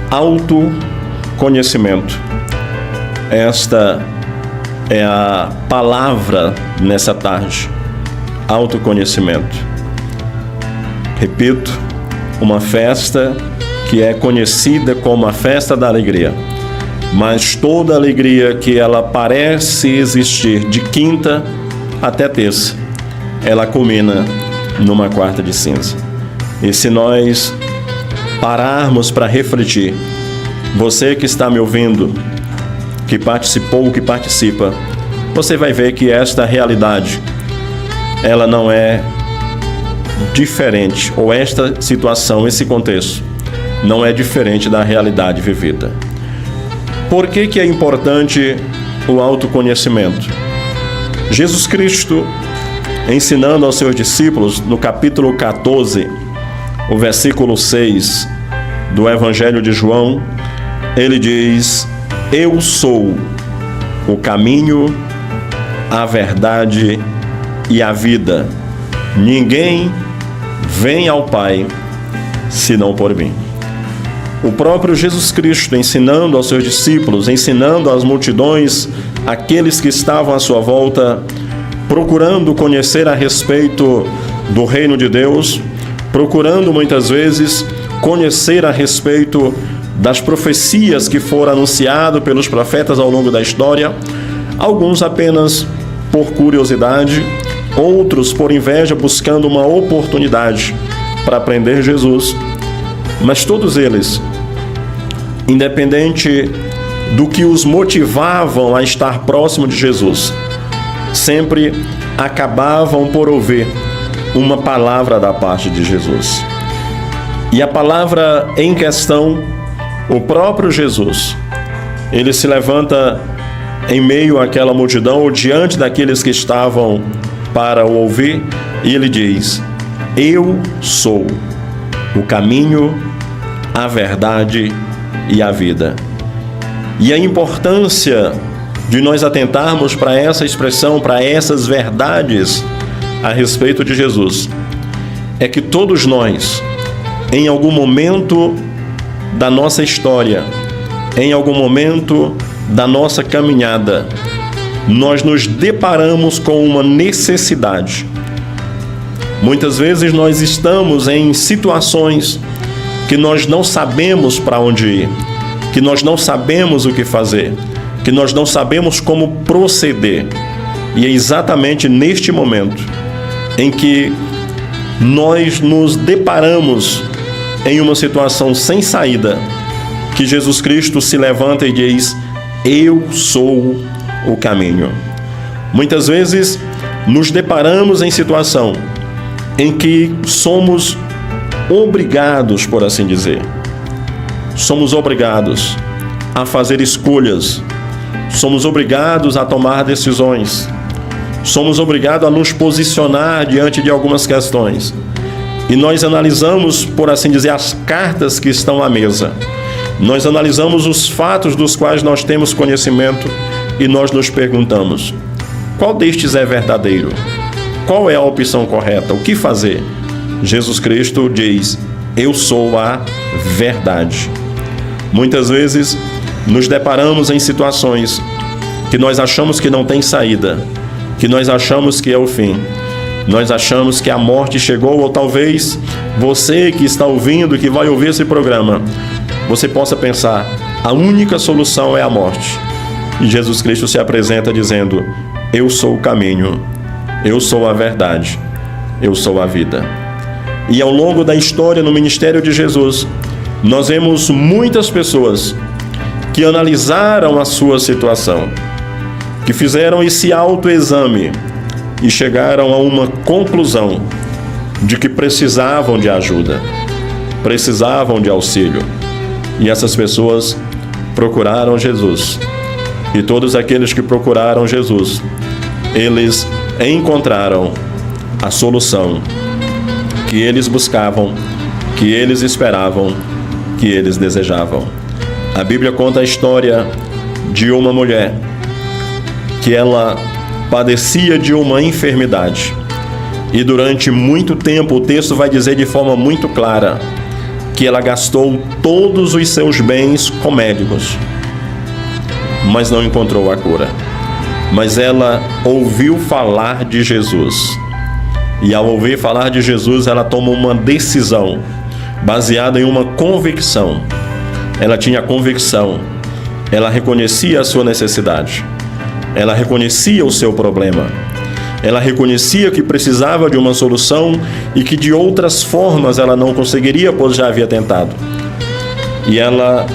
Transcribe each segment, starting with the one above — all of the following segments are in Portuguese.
autoconhecimento. Esta é a palavra nessa tarde. Autoconhecimento. Repito, uma festa que é conhecida como a festa da alegria. Mas toda alegria que ela parece existir de quinta até terça, ela culmina numa quarta de cinza. E se nós pararmos para refletir, você que está me ouvindo, que participou, que participa, você vai ver que esta realidade, ela não é diferente, ou esta situação, esse contexto, não é diferente da realidade vivida. Por que é importante o autoconhecimento? Jesus Cristo, ensinando aos seus discípulos, no capítulo 14, o versículo 6 do Evangelho de João, ele diz: eu sou o caminho, a verdade e a vida. Ninguém vem ao Pai senão por mim. O próprio Jesus Cristo ensinando aos seus discípulos, ensinando às multidões, aqueles que estavam à sua volta, procurando conhecer a respeito do reino de Deus, procurando muitas vezes conhecer a respeito das profecias que foram anunciadas pelos profetas ao longo da história, alguns apenas por curiosidade, outros por inveja, buscando uma oportunidade para aprender Jesus. Mas todos eles, independente do que os motivavam a estar próximo de Jesus, sempre acabavam por ouvir uma palavra da parte de Jesus. E a palavra em questão, o próprio Jesus, ele se levanta em meio àquela multidão, ou diante daqueles que estavam para o ouvir, e ele diz: eu sou o caminho, a verdade e a vida. E a importância de nós atentarmos para essa expressão, para essas verdades a respeito de Jesus, é que todos nós, em algum momento da nossa história, em algum momento da nossa caminhada, nós nos deparamos com uma necessidade. Muitas vezes nós estamos em situações que nós não sabemos para onde ir, que nós não sabemos o que fazer, que nós não sabemos como proceder. E é exatamente neste momento em que nós nos deparamos em uma situação sem saída, que Jesus Cristo se levanta e diz: eu sou o caminho. Muitas vezes nos deparamos em situação em que somos obrigados, por assim dizer, somos obrigados a fazer escolhas, somos obrigados a tomar decisões, somos obrigados a nos posicionar diante de algumas questões. E nós analisamos, por assim dizer, as cartas que estão à mesa. Nós analisamos os fatos dos quais nós temos conhecimento e nós nos perguntamos: qual destes é verdadeiro? Qual é a opção correta? O que fazer? Jesus Cristo diz: eu sou a verdade. Muitas vezes nos deparamos em situações que nós achamos que não tem saída, que nós achamos que é o fim, nós achamos que a morte chegou, ou talvez você que está ouvindo, que vai ouvir esse programa, você possa pensar: a única solução é a morte. E Jesus Cristo se apresenta dizendo: eu sou o caminho, eu sou a verdade, eu sou a vida. E ao longo da história, no ministério de Jesus, nós vemos muitas pessoas que analisaram a sua situação, que fizeram esse autoexame e chegaram a uma conclusão de que precisavam de ajuda, precisavam de auxílio. E essas pessoas procuraram Jesus. E todos aqueles que procuraram Jesus, eles encontraram a solução que eles buscavam, que eles esperavam, que eles desejavam. A Bíblia conta a história de uma mulher que ela padecia de uma enfermidade. E durante muito tempo, o texto vai dizer de forma muito clara, que ela gastou todos os seus bens com médicos, mas não encontrou a cura. Mas ela ouviu falar de Jesus. E ao ouvir falar de Jesus, ela toma uma decisão baseada em uma convicção. Ela tinha convicção. Ela reconhecia a sua necessidade. Ela reconhecia o seu problema. Ela reconhecia que precisava de uma solução e que de outras formas ela não conseguiria, pois já havia tentado. E ela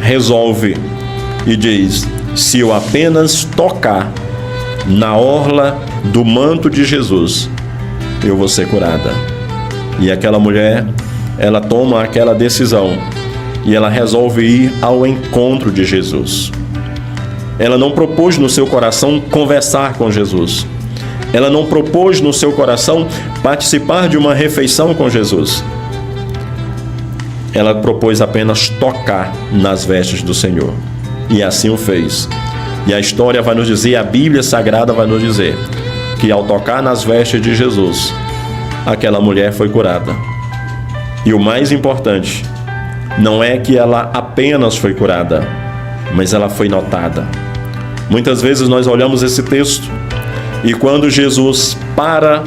resolve e diz: se eu apenas tocar na orla do manto de Jesus, eu vou ser curada. E aquela mulher, ela toma aquela decisão e ela resolve ir ao encontro de Jesus. Ela não propôs no seu coração conversar com Jesus. Ela não propôs no seu coração participar de uma refeição com Jesus. Ela propôs apenas tocar nas vestes do Senhor. E assim o fez. E a história vai nos dizer, a Bíblia Sagrada vai nos dizer, que ao tocar nas vestes de Jesus, aquela mulher foi curada. E o mais importante, não é que ela apenas foi curada, mas ela foi notada. Muitas vezes nós olhamos esse texto e quando Jesus para,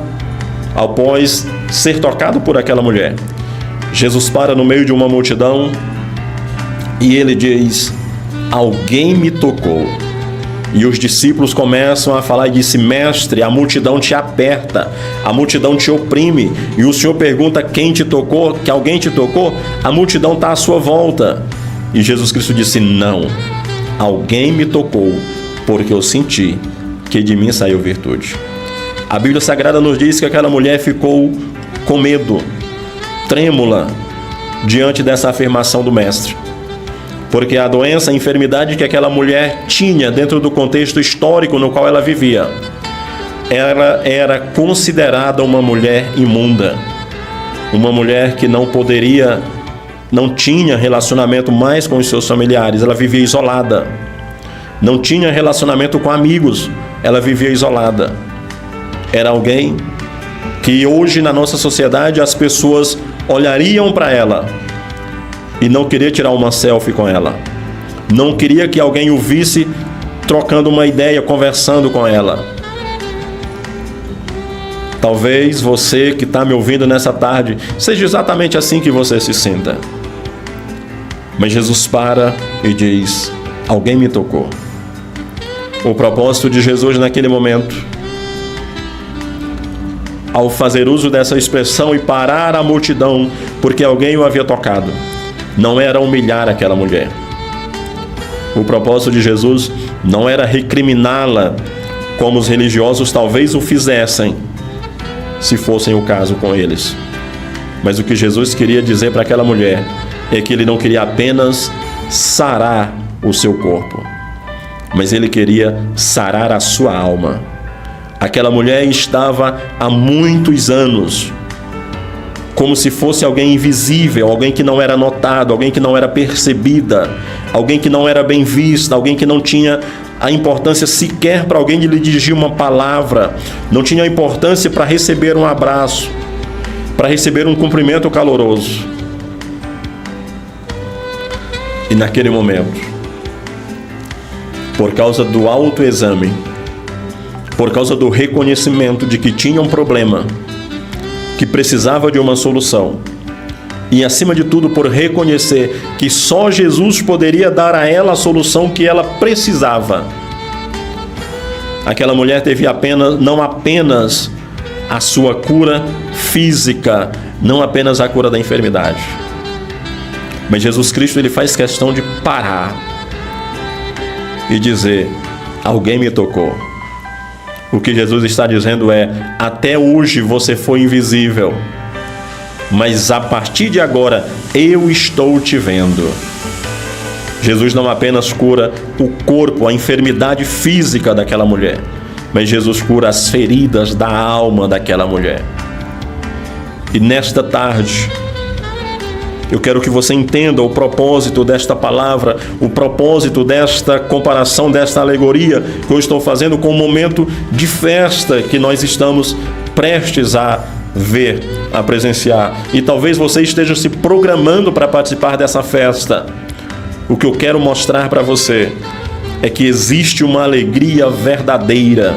após ser tocado por aquela mulher, Jesus para no meio de uma multidão e ele diz: alguém me tocou. E os discípulos começam a falar e dizem: mestre, a multidão te aperta, a multidão te oprime. E o Senhor pergunta: quem te tocou? Que alguém te tocou? A multidão está à sua volta. E Jesus Cristo disse: não, alguém me tocou, porque eu senti que de mim saiu virtude. A Bíblia Sagrada nos diz que aquela mulher ficou com medo, trêmula, diante dessa afirmação do mestre. Porque a doença, a enfermidade que aquela mulher tinha dentro do contexto histórico no qual ela vivia, ela era considerada uma mulher imunda, uma mulher que não tinha relacionamento mais com os seus familiares, ela vivia isolada, não tinha relacionamento com amigos, ela vivia isolada. Era alguém que hoje na nossa sociedade as pessoas olhariam para ela e não queria tirar uma selfie com ela, não queria que alguém o visse trocando uma ideia, conversando com ela. Talvez você que está me ouvindo nessa tarde seja exatamente assim que você se sinta. Mas Jesus para e diz: alguém me tocou. O propósito de Jesus naquele momento, ao fazer uso dessa expressão e parar a multidão porque alguém o havia tocado, não era humilhar aquela mulher. O propósito de Jesus não era recriminá-la como os religiosos talvez o fizessem, se fossem o caso com eles. Mas o que Jesus queria dizer para aquela mulher é que ele não queria apenas sarar o seu corpo, mas ele queria sarar a sua alma. Aquela mulher estava há muitos anos como se fosse alguém invisível, alguém que não era notado, alguém que não era percebida, alguém que não era bem vista, alguém que não tinha a importância sequer para alguém lhe dirigir uma palavra, não tinha importância para receber um abraço, para receber um cumprimento caloroso. E naquele momento, por causa do autoexame, por causa do reconhecimento de que tinha um problema, que precisava de uma solução, e acima de tudo por reconhecer que só Jesus poderia dar a ela a solução que ela precisava, aquela mulher teve não apenas a sua cura física, não apenas a cura da enfermidade, mas Jesus Cristo ele faz questão de parar e dizer: alguém me tocou. O que Jesus está dizendo é: até hoje você foi invisível, mas a partir de agora eu estou te vendo. Jesus não apenas cura o corpo, a enfermidade física daquela mulher, mas Jesus cura as feridas da alma daquela mulher. E nesta tarde, eu quero que você entenda o propósito desta palavra, o propósito desta comparação, desta alegoria que eu estou fazendo com o momento de festa que nós estamos prestes a ver. a presenciar. E talvez você esteja se programando para participar dessa festa. O que eu quero mostrar para você é que existe uma alegria verdadeira.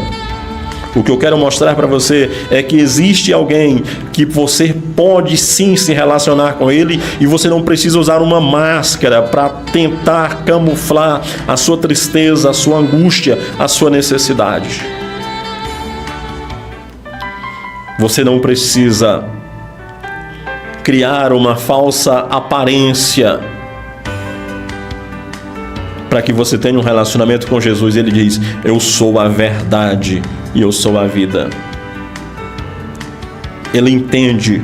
O que eu quero mostrar para você é que existe alguém que você pode sim se relacionar com ele e você não precisa usar uma máscara para tentar camuflar a sua tristeza, a sua angústia, a sua necessidade. Você não precisa criar uma falsa aparência para que você tenha um relacionamento com Jesus. Ele diz: eu sou a verdade e eu sou a vida. Ele entende,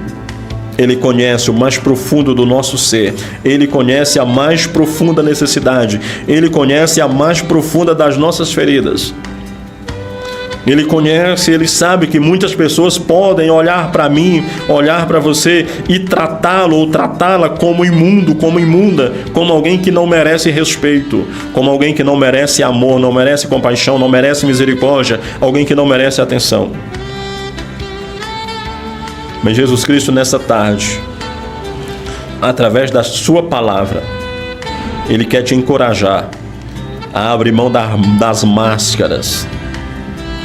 ele conhece o mais profundo do nosso ser, ele conhece a mais profunda necessidade, ele conhece a mais profunda das nossas feridas. Ele conhece, ele sabe que muitas pessoas podem olhar para mim, olhar para você e tratá-lo ou tratá-la como imundo, como imunda, como alguém que não merece respeito, como alguém que não merece amor, não merece compaixão, não merece misericórdia, alguém que não merece atenção. Mas Jesus Cristo, nessa tarde, através da sua palavra, ele quer te encorajar a abrir mão das máscaras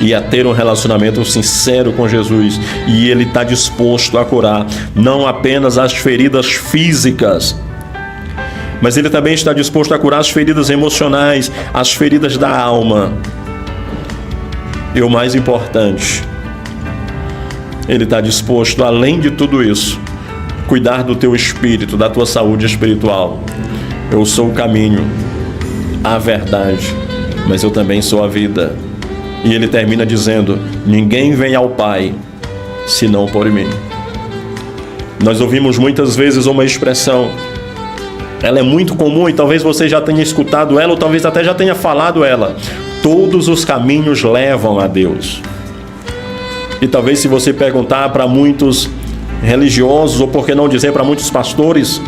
e a ter um relacionamento sincero com Jesus. E ele está disposto a curar não apenas as feridas físicas, mas ele também está disposto a curar as feridas emocionais, as feridas da alma. E o mais importante, ele está disposto, além de tudo isso, cuidar do teu espírito, da tua saúde espiritual. Eu sou o caminho, a verdade, mas eu também sou a vida. E ele termina dizendo: ninguém vem ao Pai senão por mim. Nós ouvimos muitas vezes uma expressão, ela é muito comum e talvez você já tenha escutado ela ou talvez até já tenha falado ela: todos os caminhos levam a Deus. E talvez se você perguntar para muitos religiosos, ou por que não dizer para muitos pastores,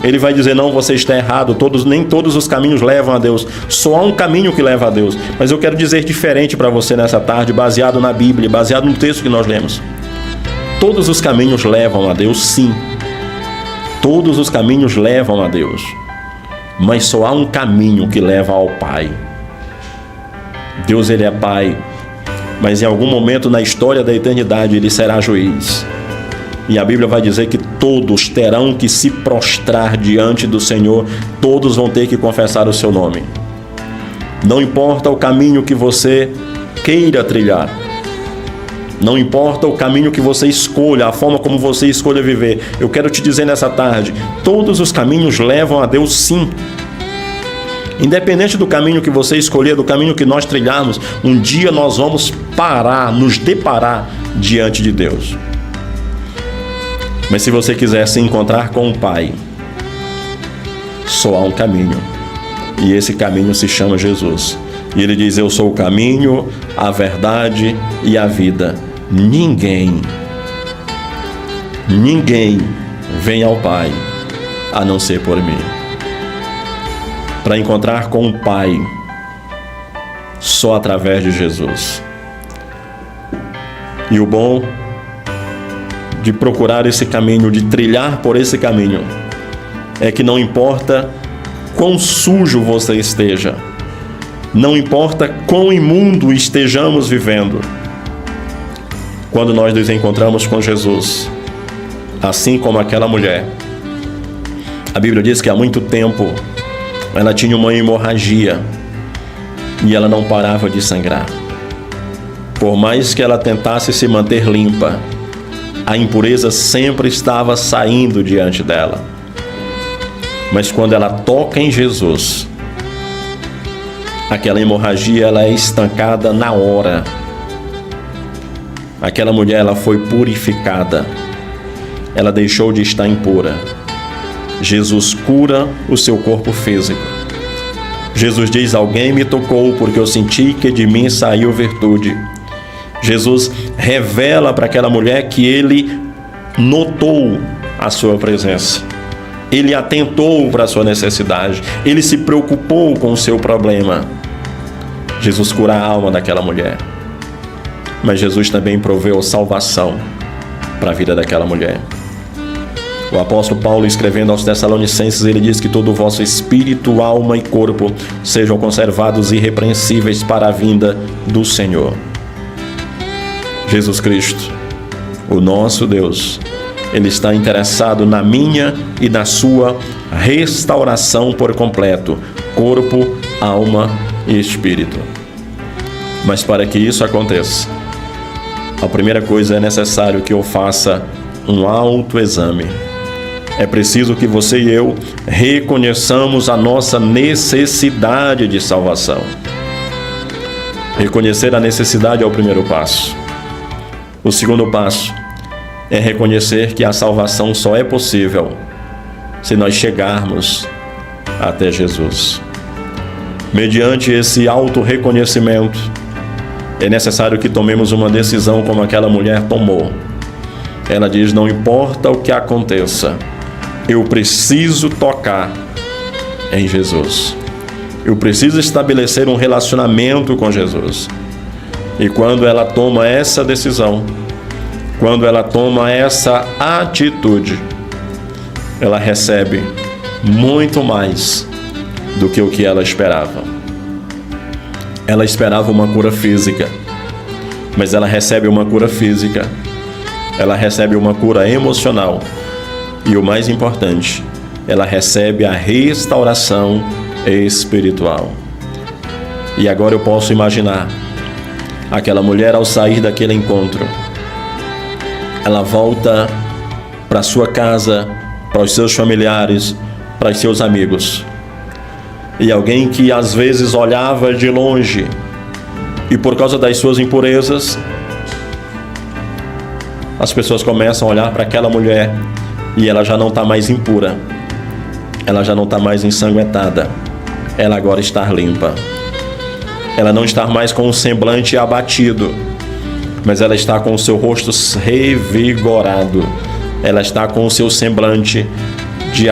ele vai dizer: não, você está errado, nem todos os caminhos levam a Deus, só há um caminho que leva a Deus. Mas eu quero dizer diferente para você nessa tarde, baseado na Bíblia, baseado no texto que nós lemos. Todos os caminhos levam a Deus, sim. Todos os caminhos levam a Deus, mas só há um caminho que leva ao Pai. Deus, ele é Pai, mas em algum momento na história da eternidade ele será juiz. E a Bíblia vai dizer que todos terão que se prostrar diante do Senhor, todos vão ter que confessar o seu nome. Não importa o caminho que você queira trilhar, não importa o caminho que você escolha, a forma como você escolha viver, eu quero te dizer nessa tarde, todos os caminhos levam a Deus, sim. Independente do caminho que você escolher, do caminho que nós trilharmos, um dia nós vamos nos deparar diante de Deus. Mas se você quiser se encontrar com o Pai, só há um caminho. E esse caminho se chama Jesus. E ele diz: eu sou o caminho, a verdade e a vida. Ninguém vem ao Pai a não ser por mim. Para encontrar com o Pai, só através de Jesus. E o bom de procurar esse caminho, de trilhar por esse caminho, é que não importa quão sujo você esteja, não importa quão imundo estejamos vivendo, quando nós nos encontramos com Jesus, assim como aquela mulher, a Bíblia diz que há muito tempo ela tinha uma hemorragia e ela não parava de sangrar. Por mais que ela tentasse se manter limpa, a impureza sempre estava saindo diante dela. Mas quando ela toca em Jesus, aquela hemorragia ela é estancada na hora. Aquela mulher ela foi purificada. Ela deixou de estar impura. Jesus cura o seu corpo físico. Jesus diz: alguém me tocou porque eu senti que de mim saiu virtude. Jesus revela para aquela mulher que ele notou a sua presença. Ele atentou para a sua necessidade. Ele se preocupou com o seu problema. Jesus cura a alma daquela mulher. Mas Jesus também proveu salvação para a vida daquela mulher. O apóstolo Paulo, escrevendo aos Tessalonicenses, ele diz que todo o vosso espírito, alma e corpo sejam conservados irrepreensíveis para a vinda do Senhor. Jesus Cristo, o nosso Deus, Ele está interessado na minha e na sua restauração por completo, corpo, alma e espírito. Mas para que isso aconteça, a primeira coisa é necessário que eu faça um autoexame. É preciso que você e eu reconheçamos a nossa necessidade de salvação. Reconhecer a necessidade é o primeiro passo. O segundo passo é reconhecer que a salvação só é possível se nós chegarmos até Jesus. Mediante esse auto-reconhecimento, é necessário que tomemos uma decisão como aquela mulher tomou. Ela diz: não importa o que aconteça, eu preciso tocar em Jesus. Eu preciso estabelecer um relacionamento com Jesus. E quando ela toma essa decisão, quando ela toma essa atitude, ela recebe muito mais do que o que ela esperava. Ela esperava uma cura física, mas ela recebe uma cura física. Ela recebe uma cura emocional. E o mais importante, ela recebe a restauração espiritual. E agora eu posso imaginar aquela mulher ao sair daquele encontro. Ela volta para sua casa, para os seus familiares, para os seus amigos. E alguém que às vezes olhava de longe e por causa das suas impurezas, as pessoas começam a olhar para aquela mulher e ela já não está mais impura, ela já não está mais ensanguentada, ela agora está limpa. Ela não está mais com o semblante abatido, mas ela está com o seu rosto revigorado. Ela está com o seu semblante de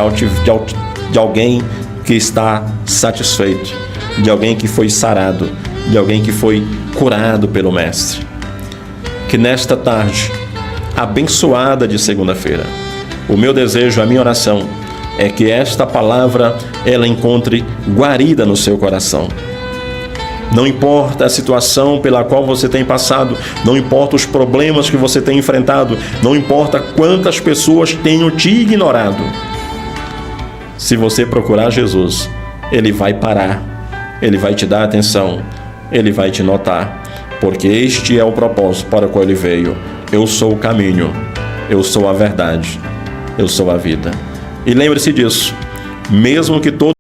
alguém que está satisfeito, de alguém que foi sarado, de alguém que foi curado pelo Mestre. Que nesta tarde abençoada de segunda-feira, o meu desejo, a minha oração é que esta palavra ela encontre guarida no seu coração. Não importa a situação pela qual você tem passado, não importa os problemas que você tem enfrentado, não importa quantas pessoas tenham te ignorado. Se você procurar Jesus, Ele vai parar, Ele vai te dar atenção, Ele vai te notar, porque este é o propósito para o qual Ele veio. Eu sou o caminho, eu sou a verdade, eu sou a vida. E lembre-se disso, mesmo que todos